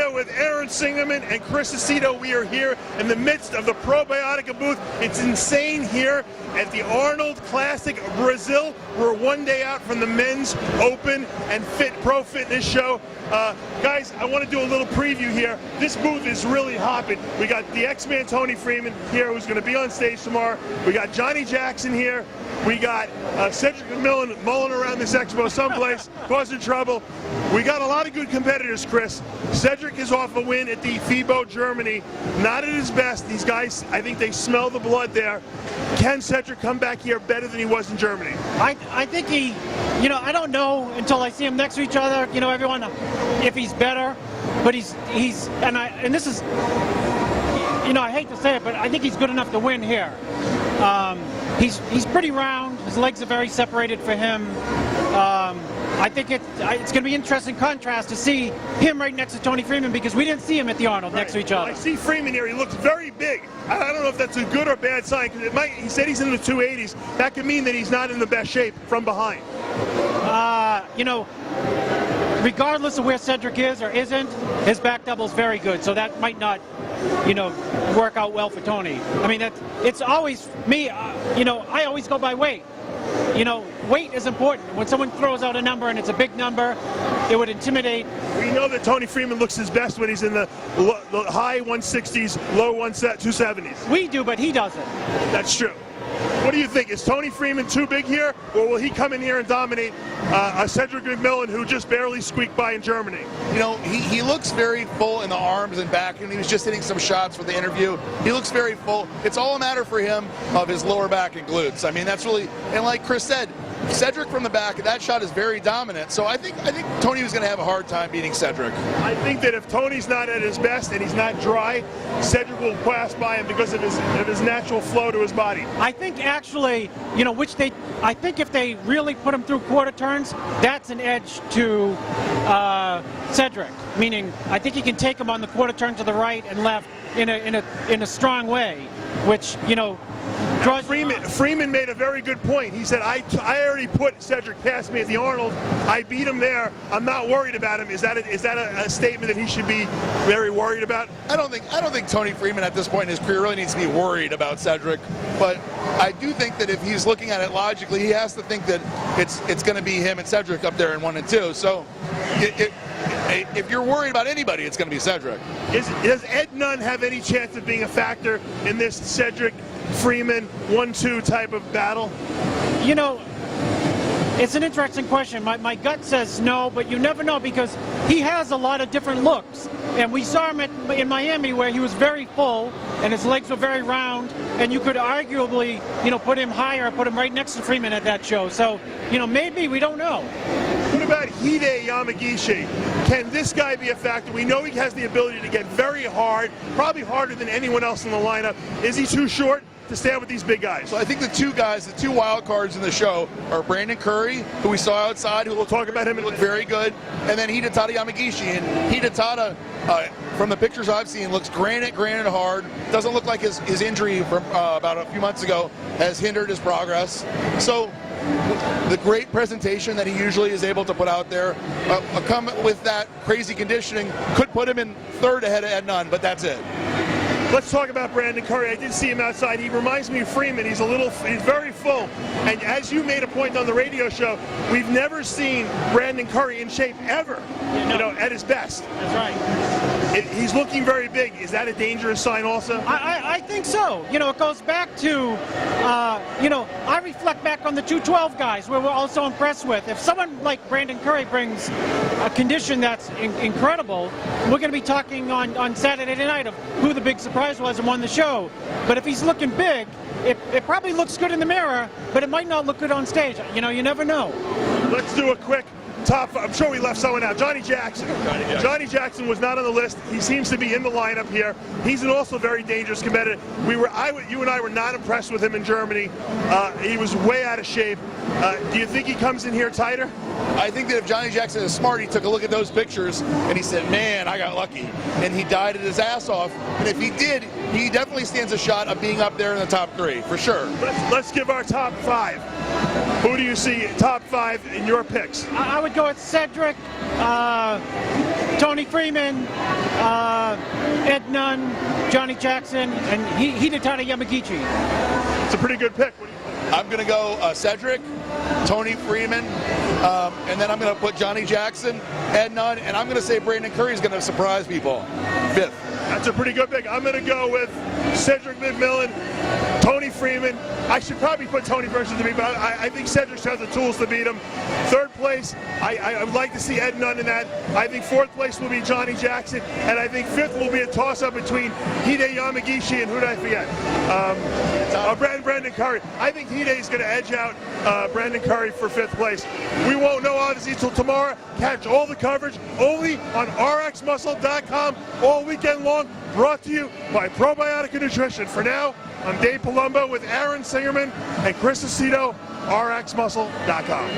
here with Aaron Singerman and Chris Aceto. We are here in the midst of the Probiotica booth. It's insane here at the Arnold Classic Brazil. We're one day out from the Men's Open and Pro Fitness Show. Guys, I want to do a little preview here. This booth is really hopping. We got the X-Man Tony Freeman here, who's going to be on stage tomorrow. We got Johnny Jackson here. We got Cedric McMillan mulling around this expo someplace, causing trouble. We got a lot of good competitors, Chris. Cedric is off a win at the FIBO Germany. Not at his best. These guys, I think they smell the blood there. Can Cedric come back here better than he was in Germany? I think he, I don't know until I see him next to each other, everyone, if he's better. But and this is, I hate to say it, but I think he's good enough to win here. He's pretty round. His legs are very separated for him. I think it's going to be an interesting contrast to see him right next to Tony Freeman, because we didn't see him at the Arnold next to each other. I see Freeman here. He looks very big. I don't know if that's a good or bad sign, because he said he's in the 280s. That could mean that he's not in the best shape from behind. Regardless of where Cedric is or isn't, his back double is very good, so that might not, work out well for Tony. I mean, it's always me. I always go by weight. Weight is important. When someone throws out a number and it's a big number, it would intimidate. We know that Tony Freeman looks his best when he's in the high 160s, low 270s. We do, but he doesn't. That's true. What do you think? Is Tony Freeman too big here, or will he come in here and dominate a Cedric McMillan who just barely squeaked by in Germany? He looks very full in the arms and back, and he was just hitting some shots for the interview. He looks very full. It's all a matter for him of his lower back and glutes. I mean, that's really, and like Chris said, Cedric from the back, that shot is very dominant. So I think Tony was going to have a hard time beating Cedric. I think that if Tony's not at his best and he's not dry, Cedric will pass by him because of his natural flow to his body. I think actually, I think if they really put him through quarter turns, that's an edge to Cedric. Meaning, I think he can take him on the quarter turn to the right and left in a strong way, which draws. Freeman made a very good point. He said, I already put Cedric past me at the Arnold. I beat him there. I'm not worried about him. Is that a statement that he should be very worried about? I don't think Tony Freeman at this point in his career really needs to be worried about Cedric. But I do think that if he's looking at it logically, he has to think that it's going to be him and Cedric up there in 1 and 2. So if you're worried about anybody, it's going to be Cedric. Does Ed Nunn have any chance of being a factor in this Cedric Freeman 1-2 type of battle? It's an interesting question. My gut says no, but you never know, because he has a lot of different looks. And we saw him in Miami, where he was very full and his legs were very round, and you could arguably, put him higher, put him right next to Freeman at that show. So, maybe, we don't know. What about Hide Yamagishi? Can this guy be a factor? We know he has the ability to get very hard, probably harder than anyone else in the lineup. Is he too short to stand with these big guys? So I think the two wild cards in the show are Brandon Curry, who we saw outside, who we'll talk about him in a minute, very good, and then Hidetada Yamagishi. And Hidetada, from the pictures I've seen, looks granite hard. Doesn't look like his injury from about a few months ago has hindered his progress. So the great presentation that he usually is able to put out there, come with that crazy conditioning, could put him in third ahead of Ed Nunn, but that's it. Let's talk about Brandon Curry. I did see him outside. He reminds me of Freeman. He's very full. And as you made a point on the radio show, we've never seen Brandon Curry in shape ever, at his best. That's right. He's looking very big. Is that a dangerous sign also? I think so. It goes back to, I reflect back on the 212 guys, where we're also impressed with. If someone like Brandon Curry brings a condition that's incredible, we're going to be talking on Saturday night of who the big surprise was and won the show. But if he's looking big, it probably looks good in the mirror, but it might not look good on stage. You never know. Let's do a quick top. I'm sure we left someone out. Johnny Jackson. Johnny Jackson was not on the list. He seems to be in the lineup here. He's an also very dangerous competitor. You and I were not impressed with him in Germany. He was way out of shape. Do you think he comes in here tighter? I think that if Johnny Jackson is smart, he took a look at those pictures and he said, man, I got lucky. And he died at his ass off. And if he did, he definitely stands a shot of being up there in the top 3, for sure. Let's give our top 5. Who do you see top 5 in your picks? I would go with Cedric, Tony Freeman, Ed Nunn, Johnny Jackson, and Hidetada Yamagichi. It's a pretty good pick. What do you think? I'm going to go Cedric, Tony Freeman, and then I'm going to put Johnny Jackson, Ed Nunn, and I'm going to say Brandon Curry is going to surprise people. 5th. That's a pretty good pick. I'm going to go with Cedric McMillan, Tony Freeman. I should probably put Tony versus to beat, but I think Cedric has the tools to beat him. 3rd place, I would like to see Ed Nunn in that. I think 4th place will be Johnny Jackson, and I think 5th will be a toss-up between Hide Yamagishi and who did I forget? Brandon Curry. I think Hide is going to edge out Brandon Curry for 5th place. We won't know obviously until tomorrow. Catch all the coverage only on rxmuscle.com all weekend long. Brought to you by Probiotica Nutrition. For now, I'm Dave Palumbo with Aaron Singerman and Chris Aceto, rxmuscle.com.